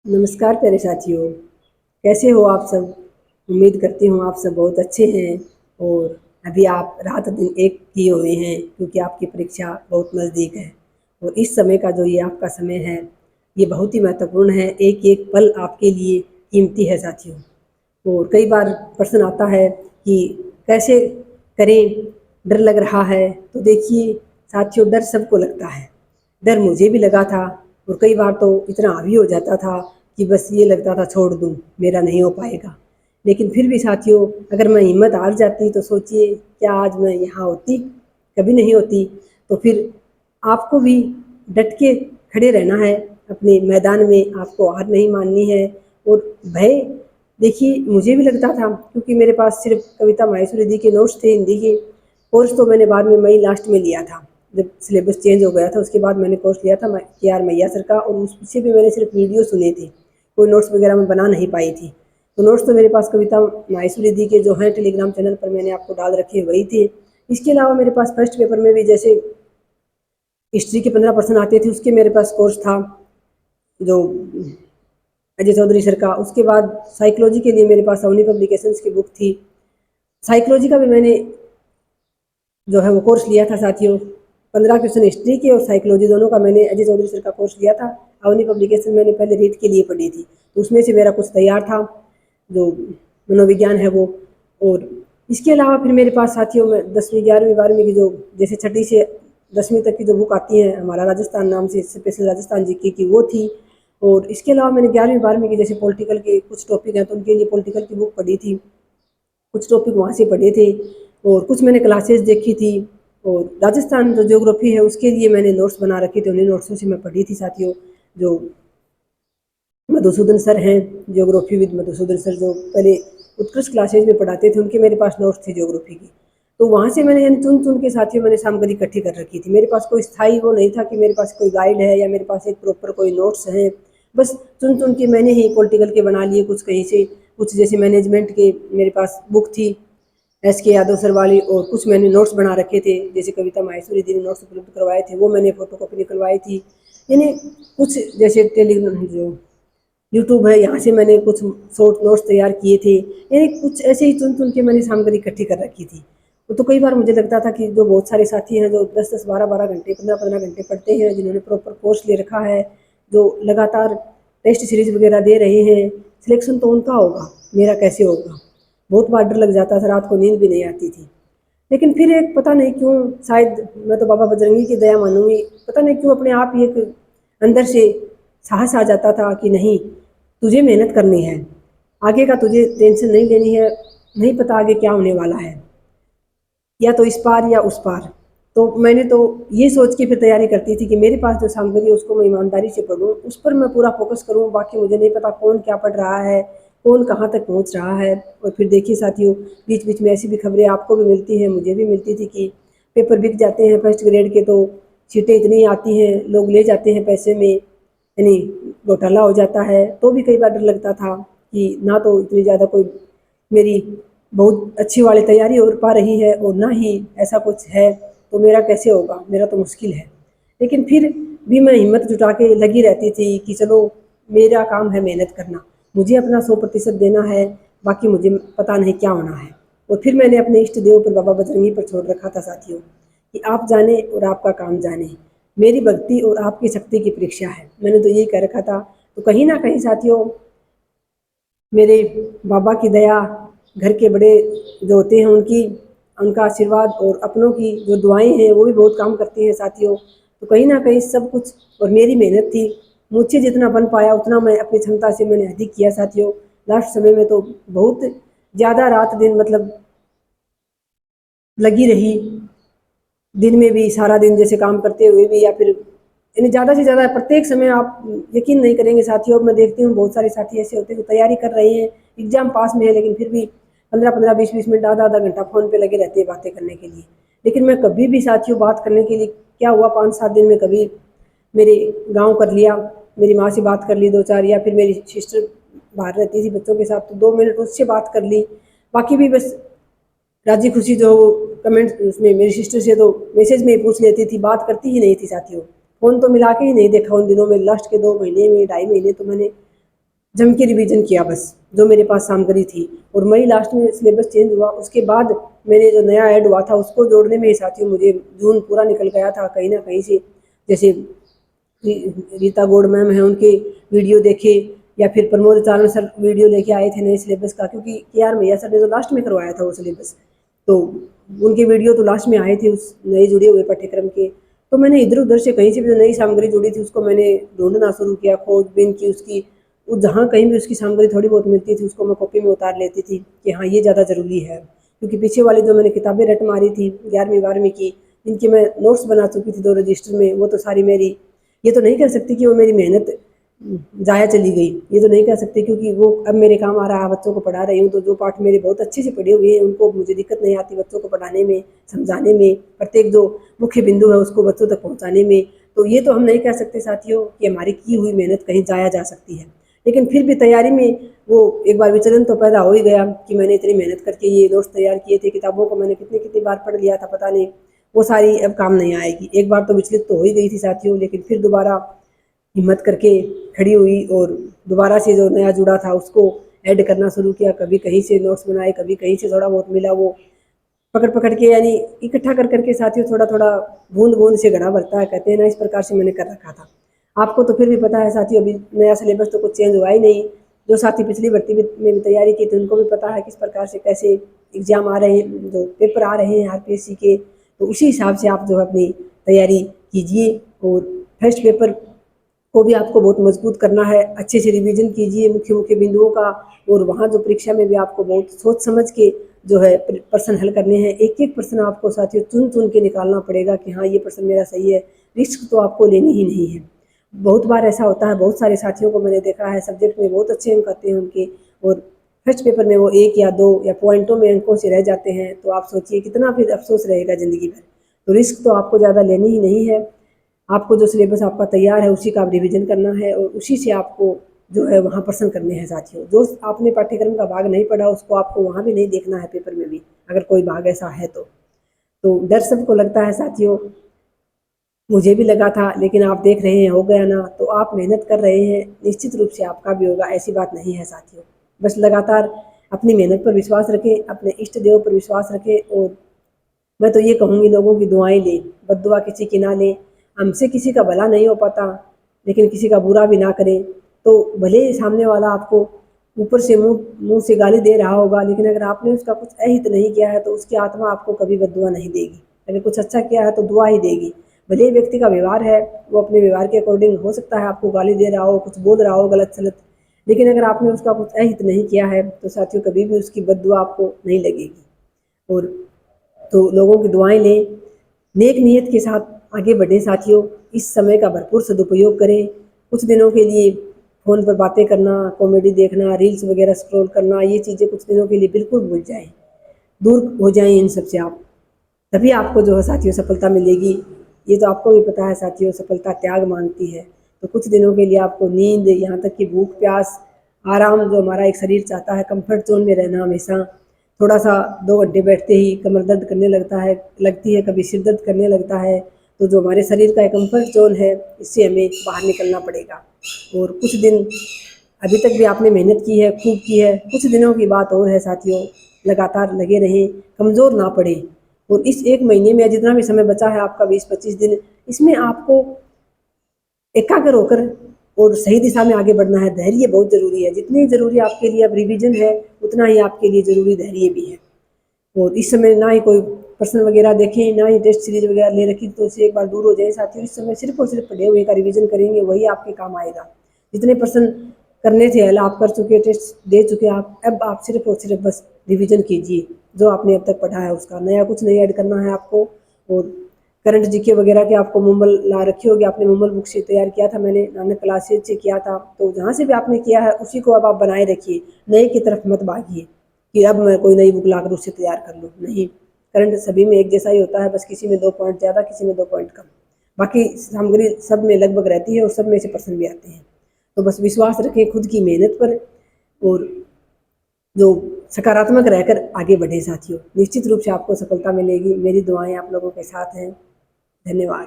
नमस्कार प्यारे साथियों, कैसे हो आप सब? उम्मीद करती हूँ आप सब बहुत अच्छे हैं। और अभी आप रात दिन एक किए हुए हैं क्योंकि आपकी परीक्षा बहुत नज़दीक है। और इस समय का जो ये आपका समय है, ये बहुत ही महत्वपूर्ण है। एक एक पल आपके लिए कीमती है साथियों। और कई बार प्रश्न आता है कि कैसे करें, डर लग रहा है। तो देखिए साथियों, डर सबको लगता है। डर मुझे भी लगा था और कई बार तो इतना हावी हो जाता था कि बस ये लगता था छोड़ दूँ, मेरा नहीं हो पाएगा। लेकिन फिर भी साथियों, अगर मैं हिम्मत हार जाती तो सोचिए क्या आज मैं यहाँ होती? कभी नहीं होती। तो फिर आपको भी डट के खड़े रहना है अपने मैदान में, आपको हार नहीं माननी है। और भय, देखिए मुझे भी लगता था क्योंकि मेरे पास सिर्फ कविता माहेश्वरी दी के नोट्स थे हिंदी के। कोर्स तो मैंने बाद में मई लास्ट में लिया था, जब सिलेबस चेंज हो गया था उसके बाद मैंने कोर्स लिया था के आर मैया सर का। और उससे भी मैंने सिर्फ वीडियो सुने थे, कोई नोट्स वगैरह मैं बना नहीं पाई थी। तो नोट्स तो मेरे पास कविता माहेश्वरी दी के जो हैं टेलीग्राम चैनल पर मैंने आपको डाल रखे वही थे। इसके अलावा मेरे पास फर्स्ट पेपर में भी जैसे हिस्ट्री के 15% आते थे, उसके मेरे पास कोर्स था जो अजय चौधरी सर का। उसके बाद साइकोलॉजी के लिए मेरे पास अवनी पब्लिकेशंस की बुक थी। साइकोलॉजी का भी मैंने जो है वो कोर्स लिया था साथियों। 15 क्वेश्चन हिस्ट्री के और साइकोलॉजी दोनों का मैंने अजय चौधरी सर का कोर्स लिया था। अवनी पब्लिकेशन मैंने पहले रीड के लिए पढ़ी थी, तो उसमें से मेरा कुछ तैयार था जो मनोविज्ञान है वो। और इसके अलावा फिर मेरे पास साथियों में 10वीं 11वीं 12वीं की जो जैसे छठी से 10वीं तक की जो बुक आती है हमारा राजस्थान नाम से स्पेशल राजस्थान जीके की वो थी। और इसके अलावा मैंने 11वीं 12वीं की जैसे पॉलिटिकल के कुछ टॉपिक हैं तो उनके लिए पॉलिटिकल की बुक पढ़ी थी, कुछ टॉपिक वहाँ से पढ़े थे। और कुछ मैंने क्लासेस देखी थी। और राजस्थान जो ज्योग्राफी है उसके लिए मैंने नोट्स बना रखे थे, उन्हीं नोट्सों से मैं पढ़ी थी साथियों। जो मधुसूदन सर हैं, ज्योग्राफी विद मधुसूदन सर, जो पहले उत्कृष्ट क्लासेज में पढ़ाते थे, उनके मेरे पास नोट्स थे ज्योग्राफी की। तो वहाँ से मैंने यानी चुन चुन के साथियों मैंने सामग्री इकट्ठी कर रखी थी। मेरे पास कोई स्थायी वो नहीं था कि मेरे पास कोई गाइड है या मेरे पास एक प्रॉपर कोई नोट्स हैं। बस चुन चुन के मैंने ही पॉलिटिकल के बना लिए, कुछ कहीं से, कुछ जैसे मैनेजमेंट के मेरे पास बुक थी एस के यादव सर वाली। और कुछ मैंने नोट्स बना रखे थे जैसे कविता माहेश्वरी जी ने नोट्स उपलब्ध करवाए थे, वो मैंने फोटो कॉपी निकलवाई थी। यानी कुछ जैसे टेलीग्राम जो यूट्यूब है यहाँ से मैंने कुछ शॉर्ट नोट्स तैयार किए थे। यानी कुछ ऐसे ही चुन चुन के मैंने सामग्री इकट्ठी कर रखी थी। तो कई बार मुझे लगता था कि जो बहुत सारे साथी हैं जो 10-10 12-12 घंटे 15-15 घंटे पढ़ते हैं, जिन्होंने प्रॉपर कोर्स ले रखा है, जो लगातार टेस्ट सीरीज वगैरह दे रहे हैं, सिलेक्शन तो उनका होगा, मेरा कैसे होगा? बहुत बार डर लग जाता था, रात को नींद भी नहीं आती थी। लेकिन फिर एक पता नहीं क्यों, शायद मैं तो बाबा बजरंगी की दया मानूंगी, पता नहीं क्यों अपने आप ही एक अंदर से साहस आ जाता था कि नहीं, तुझे मेहनत करनी है, आगे का तुझे टेंशन नहीं लेनी है, नहीं पता आगे क्या होने वाला है, या तो इस पार या उस पार। तो मैंने तो ये सोच के फिर तैयारी करती थी कि मेरे पास जो सामग्री है उसको मैं ईमानदारी से पढूं, उस पर मैं पूरा फोकस करूं। बाकी मुझे नहीं पता कौन क्या पढ़ रहा है, कौन कहाँ तक पहुंच रहा है। और फिर देखिए साथियों, बीच बीच में ऐसी भी खबरें आपको भी मिलती हैं, मुझे भी मिलती थी कि पेपर बिक जाते हैं फर्स्ट ग्रेड के, तो सीटें इतनी आती हैं, लोग ले जाते हैं पैसे में, यानी घोटाला हो जाता है। तो भी कई बार डर लगता था कि ना तो इतनी ज़्यादा कोई मेरी बहुत अच्छी वाली तैयारी हो पा रही है और ना ही ऐसा कुछ है, तो मेरा कैसे होगा, मेरा तो मुश्किल है। लेकिन फिर भी मैं हिम्मत जुटा के लगी रहती थी कि चलो, मेरा काम है मेहनत करना, मुझे अपना 100% देना है, बाकी मुझे पता नहीं क्या होना है। और फिर मैंने अपने इष्ट देव पर बाबा बजरंगी पर छोड़ रखा था साथियों कि आप जाने और आपका काम जाने, मेरी भक्ति और आपकी शक्ति की परीक्षा है, मैंने तो यही कह रखा था। तो कहीं ना कहीं साथियों, मेरे बाबा की दया, घर के बड़े जो होते हैं उनकी, उनका आशीर्वाद और अपनों की जो दुआएं हैं वो भी बहुत काम करती हैं साथियों। तो कहीं ना कहीं सब कुछ, और मेरी मेहनत थी, मुझसे जितना बन पाया उतना मैं अपनी क्षमता से मैंने अधिक किया साथियों। लास्ट समय में तो बहुत ज़्यादा रात दिन मतलब लगी रही, दिन में भी सारा दिन जैसे काम करते हुए भी, या फिर यानी ज़्यादा से ज़्यादा प्रत्येक समय आप यकीन नहीं करेंगे साथियों। अब मैं देखती हूँ बहुत सारे साथी ऐसे होते हैं जो तैयारी कर रहे हैं, एग्जाम पास में है, लेकिन फिर भी 15-15 20-20 मिनट आधा आधा घंटा फ़ोन पे लगे रहते हैं बातें करने के लिए। लेकिन मैं कभी भी साथियों बात करने के लिए, क्या हुआ 5-7 दिन में कभी मेरे गाँव कर लिया, मेरी माँ से बात कर ली 2-4, या फिर मेरी सिस्टर बाहर रहती थी बच्चों के साथ तो 2 मिनट उससे बात कर ली। बाकी भी बस राजी खुशी जो कमेंट उसमें मेरी सिस्टर से तो मैसेज में ही पूछ लेती थी, बात करती ही नहीं थी साथियों। फ़ोन तो मिला के ही नहीं देखा उन दिनों में, लास्ट के 2 महीने में 2.5 महीने तो मैंने जम के रिवीजन किया बस, जो मेरे पास सामग्री थी। और मई लास्ट में सिलेबस चेंज हुआ, उसके बाद मैंने जो नया ऐड हुआ था उसको जोड़ने में साथियों मुझे जून पूरा निकल गया था कहीं ना कहीं से। जैसे रीता गौड़ मैम हैं, उनके वीडियो देखे, या फिर प्रमोद चारण सर वीडियो लेके आए थे नए सिलेबस का, क्योंकि के आर मैया सर ने तो लास्ट में करवाया था वो सिलेबस, तो उनके वीडियो तो लास्ट में आए थे उस नए जुड़े हुए पाठ्यक्रम के। तो मैंने इधर उधर से कहीं से भी जो नई सामग्री जुड़ी थी उसको मैंने ढूंढना शुरू किया, खोजबीन की उसकी। जहाँ कहीं भी उसकी सामग्री थोड़ी बहुत मिलती थी उसको मैं कॉपी में उतार लेती थी कि हाँ ये ज़्यादा ज़रूरी है। क्योंकि पीछे वाली जो मैंने किताबें रट मारी थी 11वीं 12वीं की, जिनकी मैं नोट्स बना चुकी थी 2 रजिस्टर में, वो तो सारी मेरी, ये तो नहीं कह सकती कि वो मेरी मेहनत ज़ाया चली गई, ये तो नहीं कह सकते, क्योंकि वो अब मेरे काम आ रहा है। बच्चों को पढ़ा रही हूँ तो जो पाठ मेरे बहुत अच्छे से पढ़े हुए हैं उनको मुझे दिक्कत नहीं आती बच्चों को पढ़ाने में, समझाने में, प्रत्येक जो मुख्य बिंदु है उसको बच्चों तक पहुँचाने में। तो ये तो हम नहीं कह सकते साथियों कि हमारी की हुई मेहनत कहीं जाया जा सकती है। लेकिन फिर भी तैयारी में वो एक बार विचलन तो पैदा हो ही गया कि मैंने इतनी मेहनत करके ये नोट्स तैयार किए थे, किताबों को मैंने कितनी कितनी बार पढ़ लिया था पता नहीं, वो सारी अब काम नहीं आएगी। एक बार तो विचलित तो हो ही गई थी साथियों, लेकिन फिर दोबारा हिम्मत करके खड़ी हुई और दोबारा से जो नया जुड़ा था उसको ऐड करना शुरू किया। कभी कहीं से नोट्स बनाए, कभी कहीं से थोड़ा बहुत मिला, वो पकड़ पकड़ के, यानी इकट्ठा कर करके साथियों थोड़ा थोड़ा बूंद बूंद से घड़ा भरता है कहते हैं ना, इस प्रकार से मैंने कर रखा था। आपको तो फिर भी पता है साथियों, अभी नया सिलेबस तो कुछ चेंज हुआ ही नहीं। जो साथी पिछली भर्ती में भी तैयारी की थी उनको भी पता है किस प्रकार से कैसे एग्जाम आ रहे हैं, जो पेपर आ रहे हैं आरपीएससी के, तो उसी हिसाब से आप जो है अपनी तैयारी कीजिए। और फर्स्ट पेपर को भी आपको बहुत मजबूत करना है, अच्छे से रिवीजन कीजिए मुख्य मुख्य बिंदुओं का। और वहाँ जो परीक्षा में भी आपको बहुत सोच समझ के जो है प्रश्न हल करने हैं, एक एक प्रश्न आपको साथियों चुन चुन के निकालना पड़ेगा कि हाँ ये प्रश्न मेरा सही है। रिस्क तो आपको लेनी ही नहीं है। बहुत बार ऐसा होता है, बहुत सारे साथियों को मैंने देखा है सब्जेक्ट में बहुत अच्छे अंक आते हैं उनके, और फर्स्ट पेपर में वो 1 या 2 या पॉइंटों में अंकों से रह जाते हैं, तो आप सोचिए कितना फिर अफसोस रहेगा ज़िंदगी भर। तो रिस्क तो आपको ज़्यादा लेनी ही नहीं है। आपको जो सिलेबस आपका तैयार है उसी का आप रिवीजन करना है, और उसी से आपको जो है वहाँ प्रश्न करने हैं साथियों। जो आपने पाठ्यक्रम का भाग नहीं पढ़ा उसको आपको वहाँ भी नहीं देखना है पेपर में भी, अगर कोई भाग ऐसा है तो डर सबको लगता है साथियों, मुझे भी लगा था, लेकिन आप देख रहे हैं हो गया ना। तो आप मेहनत कर रहे हैं, निश्चित रूप से आपका भी होगा, ऐसी बात नहीं है साथियों। बस लगातार अपनी मेहनत पर विश्वास रखें, अपने इष्ट देव पर विश्वास रखें, और मैं तो ये कहूँगी लोगों की दुआएं लें, बद्दुआ किसी की ना लें। हमसे किसी का भला नहीं हो पाता, लेकिन किसी का बुरा भी ना करें। तो भले ही सामने वाला आपको ऊपर से मुंह से गाली दे रहा होगा, लेकिन अगर आपने उसका कुछ अहित नहीं किया है तो उसकी आत्मा आपको कभी बद्दुआ नहीं देगी। अगर कुछ अच्छा किया है तो दुआ ही देगी। भले ही व्यक्ति का व्यवहार है, वो अपने व्यवहार के अकॉर्डिंग हो सकता है आपको गाली दे रहा हो, कुछ बोल रहा हो गलत सलत, लेकिन अगर आपने उसका कुछ अहित नहीं किया है तो साथियों कभी भी उसकी बद्दुआ आपको नहीं लगेगी। और तो लोगों की दुआएं लें, नेक नीयत के साथ आगे बढ़ें साथियों। इस समय का भरपूर सदुपयोग करें। कुछ दिनों के लिए फ़ोन पर बातें करना, कॉमेडी देखना, रील्स वगैरह स्क्रॉल करना, ये चीज़ें कुछ दिनों के लिए बिल्कुल भूल जाएं, दूर हो जाएं इन सब से आप। तभी आपको जो है साथियों सफलता मिलेगी। ये तो आपको भी पता है साथियों, सफलता त्याग मांगती है। तो कुछ दिनों के लिए आपको नींद, यहाँ तक कि भूख प्यास, आराम जो हमारा एक शरीर चाहता है, कंफर्ट जोन में रहना हमेशा, थोड़ा सा 2 घंटे बैठते ही कमर दर्द करने लगती है, कभी सिर दर्द करने लगता है। तो जो हमारे शरीर का एक कंफर्ट जोन है, इससे हमें बाहर निकलना पड़ेगा। और कुछ दिन, अभी तक भी आपने मेहनत की है, खूब की है, कुछ दिनों की बात और है साथियों, लगातार लगे रहें, कमज़ोर ना पड़े। और इस 1 महीने में जितना भी समय बचा है आपका 20-25 दिन, इसमें आपको एकाग्र होकर और सही दिशा में आगे बढ़ना है। धैर्य बहुत ज़रूरी है, जितनी ज़रूरी आपके लिए अब रिवीजन है उतना ही आपके लिए ज़रूरी धैर्य भी है। और इस समय ना ही कोई प्रश्न वगैरह देखें, ना ही टेस्ट सीरीज वगैरह ले रखी तो उससे एक बार दूर हो जाए साथियों। इस समय सिर्फ और सिर्फ पढ़े हुए का रिवीजन करेंगे, वही आपके काम आएगा। जितने प्रश्न करने थे हल आप कर चुके, टेस्ट दे चुके आप, अब आप सिर्फ और सिर्फ बस रिवीजन कीजिए जो आपने अब तक पढ़ा है उसका, नया कुछ नहीं ऐड करना है आपको। और करंट जीके वगैरह के आपको मुंबल ला रखी होगी, आपने मुंबल बुक से तैयार किया था, मैंने नानक क्लासेज से किया था, तो जहाँ से भी आपने किया है उसी को अब आप बनाए रखिए। नए की तरफ मत भागिए कि अब मैं कोई नई बुक लाकर उससे तैयार कर लूँ, नहीं। करंट सभी में एक जैसा ही होता है, बस किसी में 2 पॉइंट ज़्यादा, किसी में 2 पॉइंट कम, बाकी सामग्री सब में लगभग रहती है और सब में से प्रश्न भी आते हैं। तो बस विश्वास रखें खुद की मेहनत पर, और जो सकारात्मक रहकर आगे बढ़े साथियों, निश्चित रूप से आपको सफलता मिलेगी। मेरी दुआएं आप लोगों के साथ हैं। धन्यवाद।